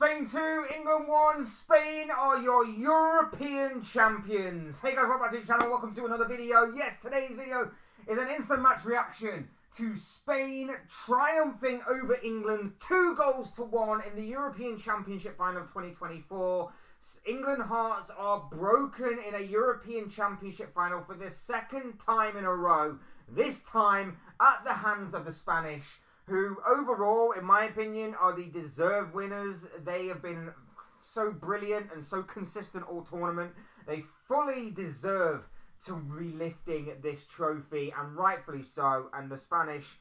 Spain 2, England 1. Spain are your European champions. Hey guys, welcome back to the channel. Welcome to another video. Yes, today's video is an instant match reaction to Spain triumphing over England 2-1 in the European Championship final of 2024. England hearts are broken in a European Championship final for the second time in a row. This time at the hands of the Spanish, who overall, in my opinion, are the deserved winners. They have been so brilliant and so consistent all tournament. They fully deserve to be lifting this trophy, and rightfully so. And the Spanish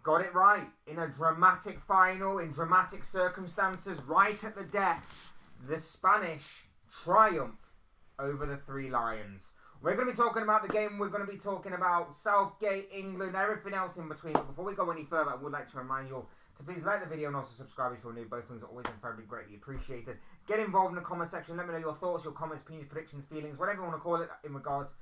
got it right in a dramatic final, in dramatic circumstances, right at the death. The Spanish triumph over the Three Lions. We're going to be talking about the game. We're going to be talking about Southgate, England, everything else in between. But before we go any further, I would like to remind you all to please like the video and also subscribe if you're new. Both things are always incredibly greatly appreciated. Get involved in the comment section. Let me know your thoughts, your comments, opinions, predictions, feelings, whatever you want to call it in regards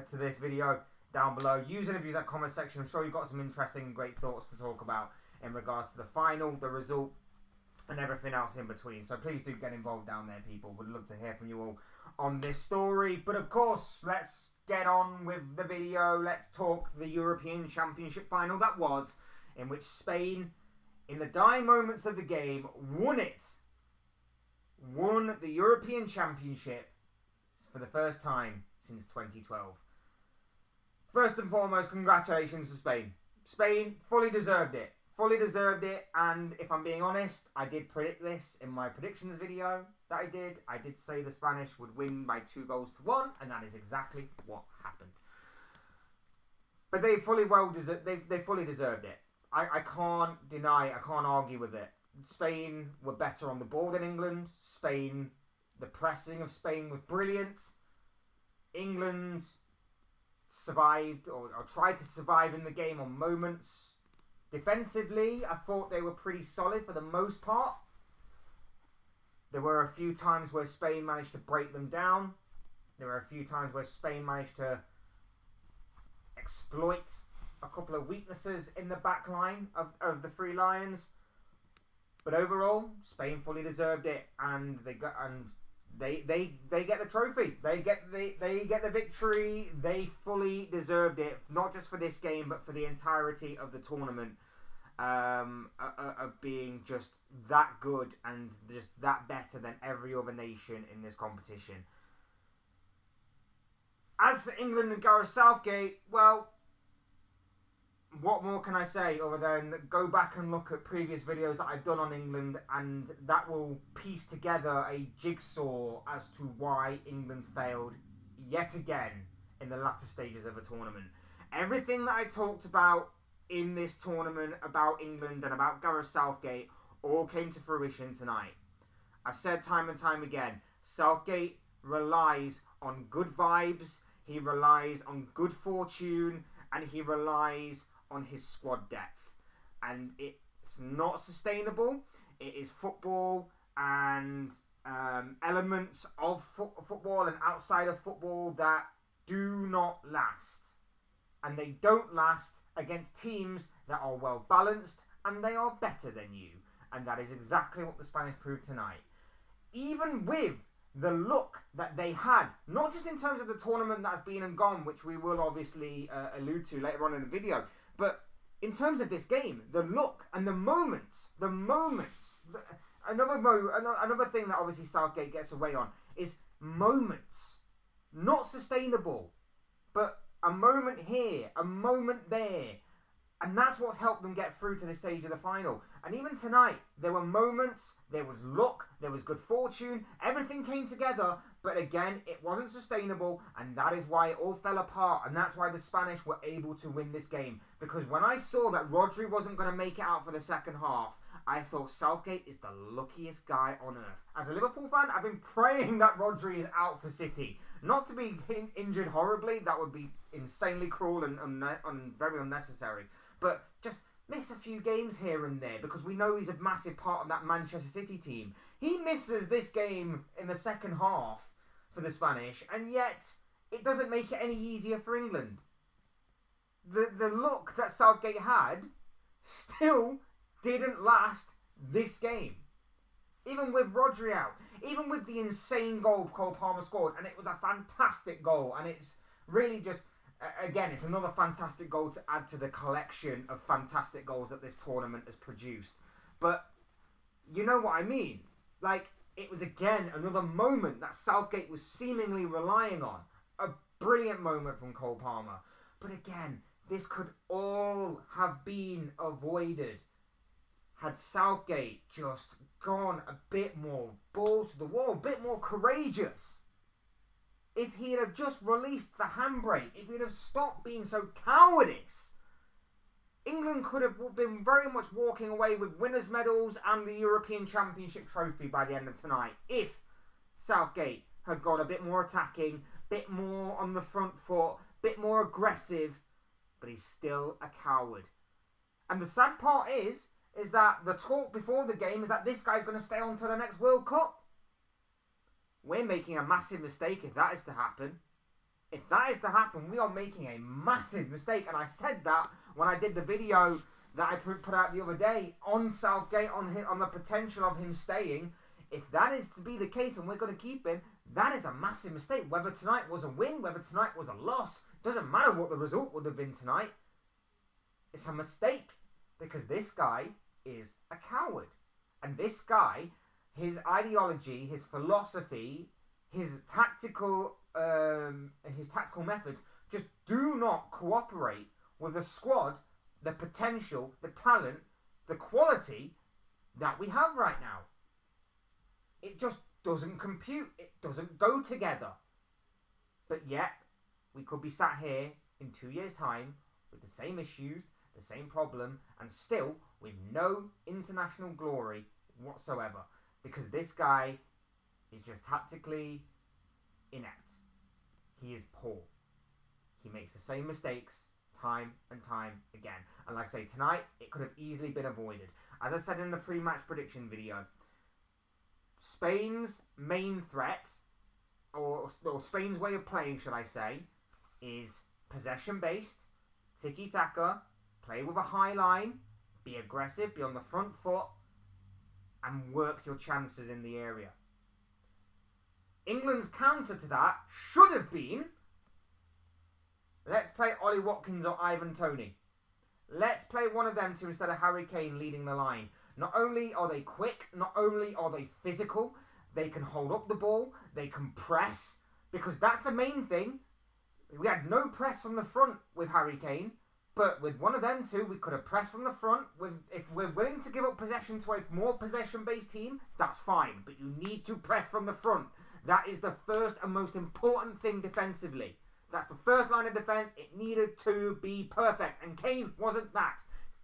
to this video down below. Use and abuse that comment section. I'm sure you've got some interesting and great thoughts to talk about in regards to the final, the result, and everything else in between. So please do get involved down there, people. Would love to hear from you all on this story. But of course, let's get on with the video. Let's talk the European Championship final that was, in which Spain, in the dying moments of the game, won it. Won the European Championship for the first time since 2012. First and foremost, congratulations to Spain. Spain fully deserved it. Fully deserved it, and if I'm being honest, I did predict this in my predictions video that I did. I did say the Spanish would win by 2-1, and that is exactly what happened. But they fully they fully deserved it. I can't deny, I can't argue with it. Spain were better on the ball than England. Spain, the pressing of Spain was brilliant. England survived or tried to survive in the game on moments. Defensively, I thought they were pretty solid for the most part. There were a few times where Spain managed to break them down. There were a few times where Spain managed to exploit a couple of weaknesses in the back line of the Three Lions. But overall, Spain fully deserved it, and they get the trophy. They get the victory. They fully deserved it, not just for this game, but for the entirety of the tournament. Of being just that good and just that better than every other nation in this competition. As for England and Gareth Southgate, well, what more can I say other than go back and look at previous videos that I've done on England, and that will piece together a jigsaw as to why England failed yet again in the latter stages of a tournament. Everything that I talked about in this tournament about England and about Gareth Southgate all came to fruition tonight. I've said time and time again, Southgate relies on good vibes, he relies on good fortune, and he relies on his squad depth. And it's not sustainable. It is football and elements of football and outside of football that do not last. And they don't last against teams that are well balanced and they are better than you. And that is exactly what the Spanish proved tonight. Even with the look that they had, not just in terms of the tournament that's been and gone, which we will obviously allude to later on in the video, but in terms of this game, the look and the moments, another thing that obviously Southgate gets away on is moments. Not sustainable, but a moment here, a moment there. And that's what's helped them get through to this stage of the final. And even tonight, there were moments, there was luck, there was good fortune, everything came together, but again, it wasn't sustainable, and that is why it all fell apart, and that's why the Spanish were able to win this game. Because when I saw that Rodri wasn't going to make it out for the second half, I thought Southgate is the luckiest guy on earth. As a Liverpool fan, I've been praying that Rodri is out for City. Not to be injured horribly, that would be insanely cruel and very unnecessary. But just miss a few games here and there, because we know he's a massive part of that Manchester City team. He misses this game in the second half for the Spanish, and yet it doesn't make it any easier for England. The look that Southgate had still didn't last this game. Even with Rodri out, even with the insane goal Cole Palmer scored, and it was a fantastic goal, and it's really just, again, it's another fantastic goal to add to the collection of fantastic goals that this tournament has produced. But you know what I mean? Like, it was again another moment that Southgate was seemingly relying on. A brilliant moment from Cole Palmer. But again, this could all have been avoided had Southgate just gone a bit more balls to the wall, a bit more courageous. If he'd have just released the handbrake, if he'd have stopped being so cowardice, England could have been very much walking away with winners' medals and the European Championship trophy by the end of tonight. If Southgate had gone a bit more attacking, a bit more on the front foot, a bit more aggressive, but he's still a coward. And the sad part is that the talk before the game is that this guy's going to stay on to the next World Cup. We're making a massive mistake if that is to happen. If that is to happen, we are making a massive mistake. And I said that when I did the video that I put out the other day on Southgate, on the potential of him staying. If that is to be the case and we're going to keep him, that is a massive mistake. Whether tonight was a win, whether tonight was a loss, doesn't matter what the result would have been tonight. It's a mistake because this guy is a coward. And this guy, his ideology, his philosophy, his tactical methods just do not cooperate with the squad, the potential, the talent, the quality that we have right now. It just doesn't compute. It doesn't go together. But yet, we could be sat here in 2 years' time with the same issues, the same problem, and still with no international glory whatsoever. Because this guy is just tactically inept. He is poor. He makes the same mistakes time and time again. And like I say, tonight, it could have easily been avoided. As I said in the pre-match prediction video, Spain's main threat, or Spain's way of playing, should I say, is possession-based, tiki-taka, play with a high line, be aggressive, be on the front foot, and work your chances in the area. England's counter to that should have been, let's play Ollie Watkins or Ivan Toney. Let's play one of them two instead of Harry Kane leading the line. Not only are they quick, not only are they physical, they can hold up the ball, they can press, because that's the main thing. We had no press from the front with Harry Kane, but with one of them two, we could have pressed from the front. If we're willing to give up possession to a more possession-based team, that's fine, but you need to press from the front. That is the first and most important thing defensively. That's the first line of defence. It needed to be perfect, and Kane wasn't that.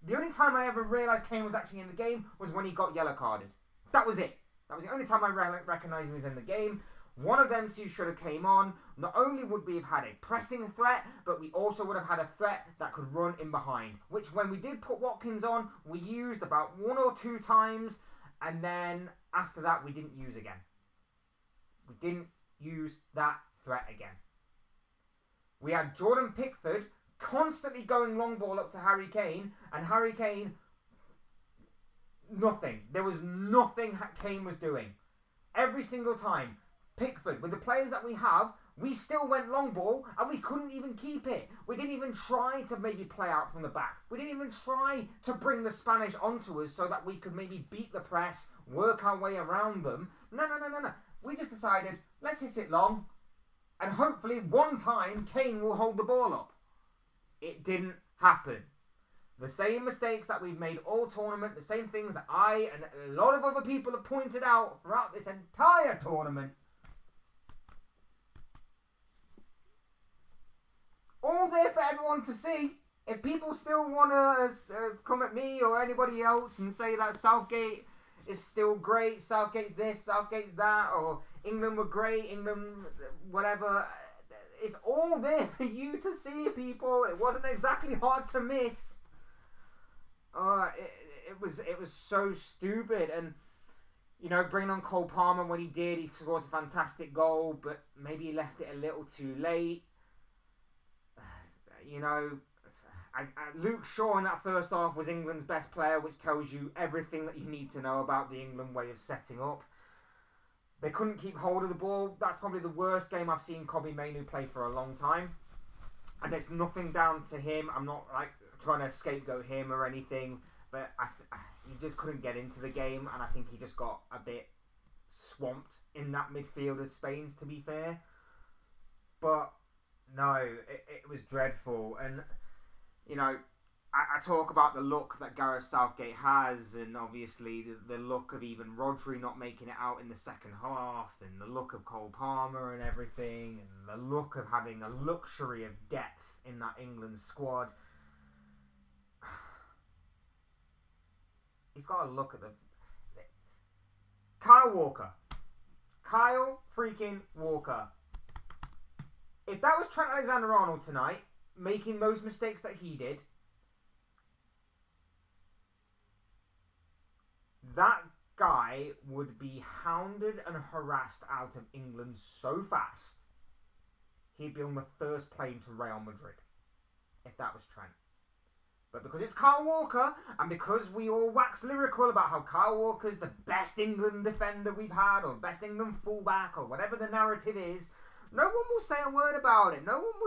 The only time I ever realised Kane was actually in the game was when he got yellow carded. That was it. That was the only time I recognised he was in the game. One of them two should have came on. Not only would we have had a pressing threat, but we also would have had a threat that could run in behind. Which when we did put Watkins on, we used about 1 or 2 times. And then after that, we didn't use again. We didn't use that threat again. We had Jordan Pickford constantly going long ball up to Harry Kane, and Harry Kane, nothing. There was nothing Kane was doing. Every single time, Pickford, with the players that we have, we still went long ball and we couldn't even keep it. We didn't even try to maybe play out from the back. We didn't even try to bring the Spanish onto us so that we could maybe beat the press, work our way around them. No. We just decided, let's hit it long, and hopefully one time Kane will hold the ball up. It didn't happen. The same mistakes that we've made all tournament, the same things that I and a lot of other people have pointed out throughout this entire tournament. All there for everyone to see. If people still want to come at me or anybody else and say that Southgate is still great, Southgate's this, Southgate's that, or England were great, England whatever, it's all there for you to see, people. It wasn't exactly hard to miss. It was so stupid. And you know, bringing on Cole Palmer when he did, he scores a fantastic goal, but maybe he left it a little too late. You know, Luke Shaw in that first half was England's best player, which tells you everything that you need to know about the England way of setting up. They couldn't keep hold of the ball. That's probably the worst game I've seen Kobbie Mainoo play for a long time. And it's nothing down to him. I'm not like trying to scapegoat him or anything, but he just couldn't get into the game, and I think he just got a bit swamped in that midfield of Spain's, to be fair. But no, it was dreadful. And you know, I talk about the look that Gareth Southgate has, and obviously the look of even Rodri not making it out in the second half, and the look of Cole Palmer and everything, and the look of having a luxury of depth in that England squad. He's got to look at the... Kyle Walker. Kyle freaking Walker. If that was Trent Alexander-Arnold tonight, making those mistakes that he did, that guy would be hounded and harassed out of England so fast, he'd be on the first plane to Real Madrid, if that was Trent. But because it's Kyle Walker, and because we all wax lyrical about how Kyle Walker's the best England defender we've had, or best England fullback, or whatever the narrative is, no one will say a word about it. No one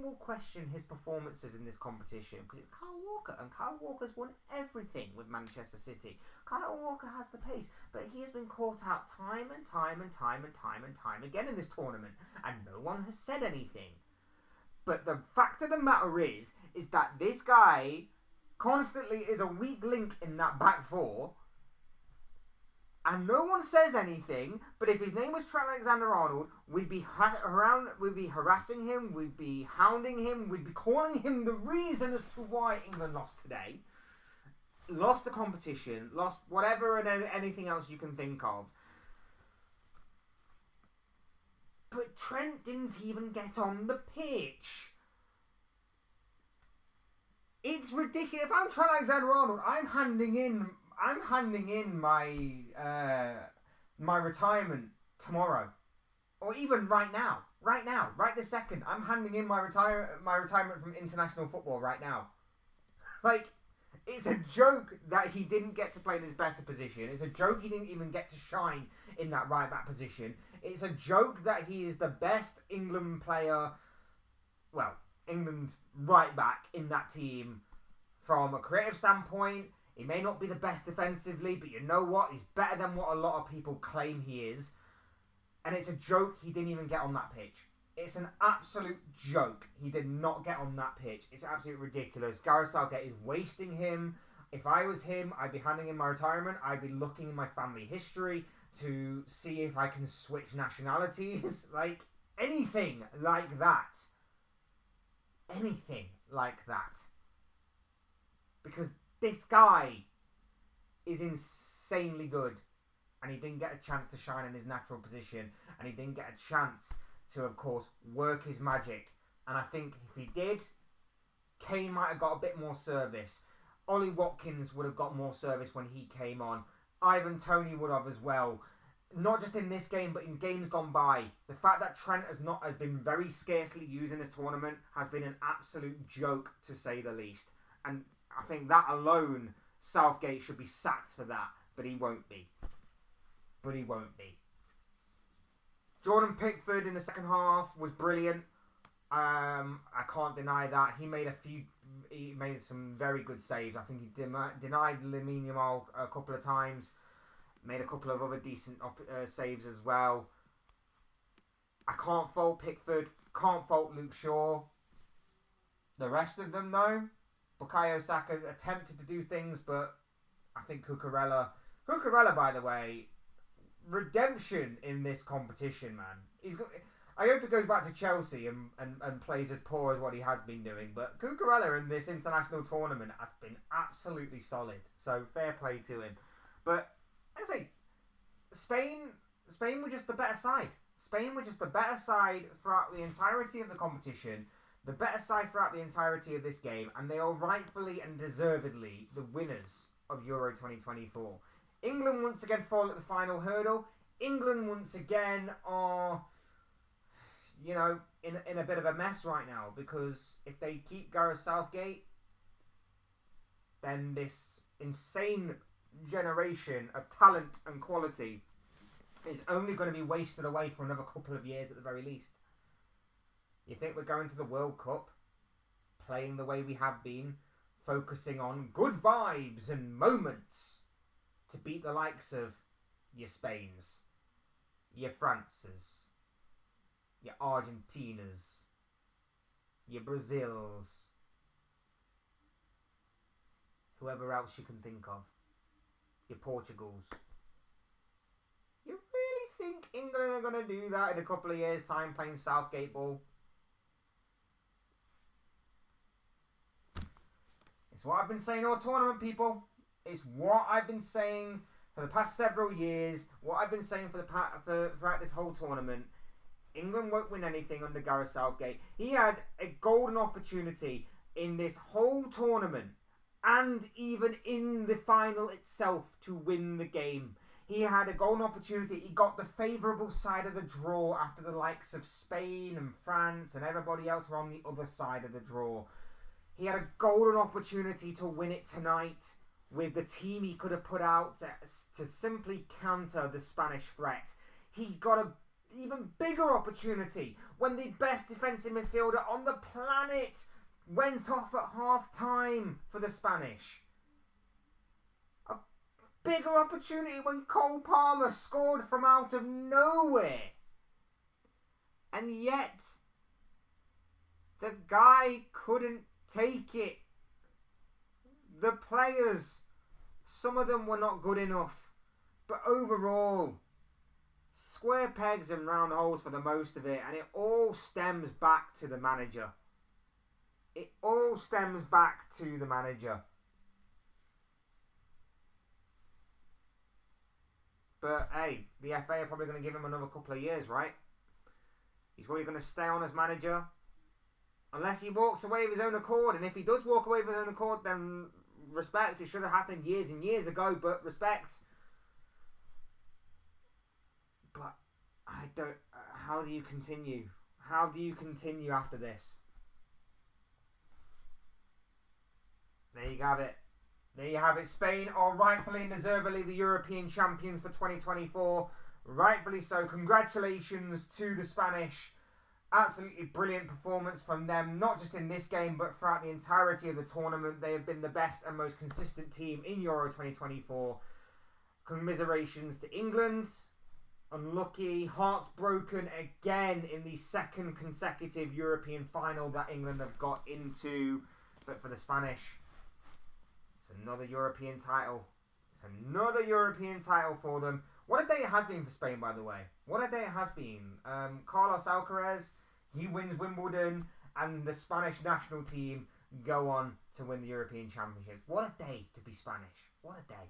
will question his performances in this competition, because it's Kyle Walker, and Kyle Walker's won everything with Manchester City. Kyle Walker has the pace, but he has been caught out time and time again in this tournament, and no one has said anything. But the fact of the matter is that this guy constantly is a weak link in that back four, and no one says anything. But if his name was Trent Alexander-Arnold, we'd be harassing him, we'd be hounding him, we'd be calling him the reason as to why England lost today, lost the competition, lost whatever and anything else you can think of. But Trent didn't even get on the pitch. It's ridiculous. If I'm Trent Alexander-Arnold, I'm handing in my retirement tomorrow, or even right now, right this second. I'm handing in my retirement from international football right now. Like, it's a joke that he didn't get to play in his better position. It's a joke he didn't even get to shine in that right back position. It's a joke that he is the best England player, well, England right back in that team from a creative standpoint. He may not be the best defensively, but you know what? He's better than what a lot of people claim he is. And it's a joke he didn't even get on that pitch. It's an absolute joke. He did not get on that pitch. It's absolutely ridiculous. Gareth Southgate is wasting him. If I was him, I'd be handing in my retirement. I'd be looking in my family history to see if I can switch nationalities. Like, anything like that. Anything like that. Because this guy is insanely good. And he didn't get a chance to shine in his natural position. And he didn't get a chance to, of course, work his magic. And I think if he did, Kane might have got a bit more service. Ollie Watkins would have got more service when he came on. Ivan Toney would have as well. Not just in this game, but in games gone by. The fact that Trent has been very scarcely used in this tournament has been an absolute joke, to say the least. And I think that alone, Southgate should be sacked for that. But he won't be. Jordan Pickford in the second half was brilliant. I can't deny that. He made some very good saves. I think he denied Lamine Yamal a couple of times. Made a couple of other decent saves as well. I can't fault Pickford. Can't fault Luke Shaw. The rest of them, though, Bukayo Saka attempted to do things, but I think Cucurella, by the way, redemption in this competition, man. I hope it goes back to Chelsea and plays as poor as what he has been doing. But Cucurella in this international tournament has been absolutely solid. So fair play to him. But I say, Spain were just the better side. Spain were just the better side throughout the entirety of the competition. The better side throughout the entirety of this game. And they are rightfully and deservedly the winners of Euro 2024. England once again fall at the final hurdle. England once again are you know, in a bit of a mess right now, because if they keep Gareth Southgate, then this insane generation of talent and quality is only going to be wasted away for another couple of years at the very least. You think we're going to the World Cup, playing the way we have been, focusing on good vibes and moments to beat the likes of your Spains, your Frances, your Argentinas, your Brazils, whoever else you can think of, your Portugals. You really think England are going to do that in a couple of years' time playing Southgate ball? It's what I've been saying all tournament, people. It's what I've been saying for the past several years. What I've been saying throughout this whole tournament. England won't win anything under Gareth Southgate. He had a golden opportunity in this whole tournament and even in the final itself to win the game. He had a golden opportunity. He got the favourable side of the draw after the likes of Spain and France and everybody else were on the other side of the draw. He had a golden opportunity to win it tonight with the team he could have put out to simply counter the Spanish threat. He got an even bigger opportunity when the best defensive midfielder on the planet went off at half-time for the Spanish. A bigger opportunity when Cole Palmer scored from out of nowhere. And yet, the guy couldn't take it. The players, some of them were not good enough. But overall, square pegs and round holes for the most of it. And it all stems back to the manager. It all stems back to the manager. But hey, the FA are probably going to give him another couple of years, right? He's probably going to stay on as manager. Unless he walks away of his own accord. And if he does walk away of his own accord, then respect. It should have happened years and years ago, but respect. But I don't... how do you continue? How do you continue after this? There you have it. There you have it. Spain are rightfully and deservedly the European champions for 2024. Rightfully so. Congratulations to the Spanish. Absolutely brilliant performance from them, not just in this game, but throughout the entirety of the tournament. They have been the best and most consistent team in Euro 2024. Commiserations to England. Unlucky, hearts broken again in the second consecutive European final that England have got into. But for the Spanish, it's another European title. It's another European title for them. What a day it has been for Spain, by the way. What a day it has been. Carlos Alcaraz, he wins Wimbledon, and the Spanish national team go on to win the European Championships. What a day to be Spanish. What a day.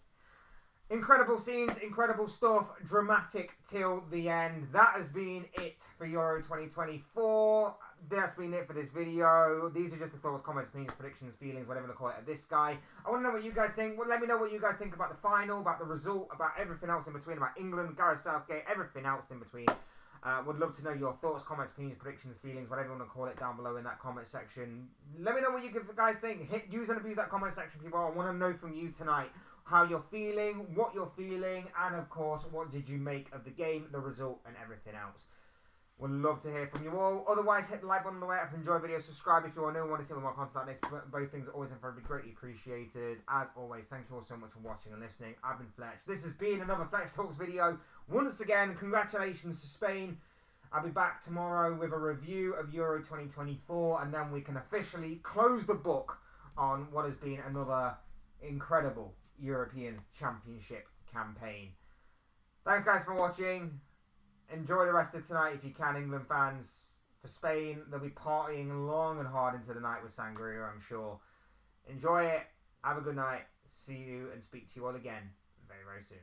Incredible scenes, incredible stuff, dramatic till the end. That has been it for Euro 2024. That's been it for this video. These are just the thoughts, comments, opinions, predictions, feelings, whatever you call it, of this guy. I want to know what you guys think. Well, let me know what you guys think about the final, about the result, about everything else in between, about England, Gareth Southgate, everything else in between. Would love to know your thoughts, comments, opinions, predictions, feelings, whatever you want to call it, down below in that comment section. Let me know what you guys think. Use and abuse that comment section, people. I want to know from you tonight how you're feeling, what you're feeling, and of course, what did you make of the game, the result, and everything else. Would love to hear from you all. Otherwise, hit the like button on the way. If you enjoy videos, subscribe if you are new and want to see more content like this. Both things are always and forever greatly appreciated. As always, thank you all so much for watching and listening. I've been Fletch. This has been another Fletch Talks video. Once again, congratulations to Spain. I'll be back tomorrow with a review of Euro 2024, and then we can officially close the book on what has been another incredible European Championship campaign. Thanks guys for watching. Enjoy the rest of tonight if you can, England fans. For Spain, they'll be partying long and hard into the night with Sangria, I'm sure. Enjoy it. Have a good night. See you and speak to you all again very, very soon.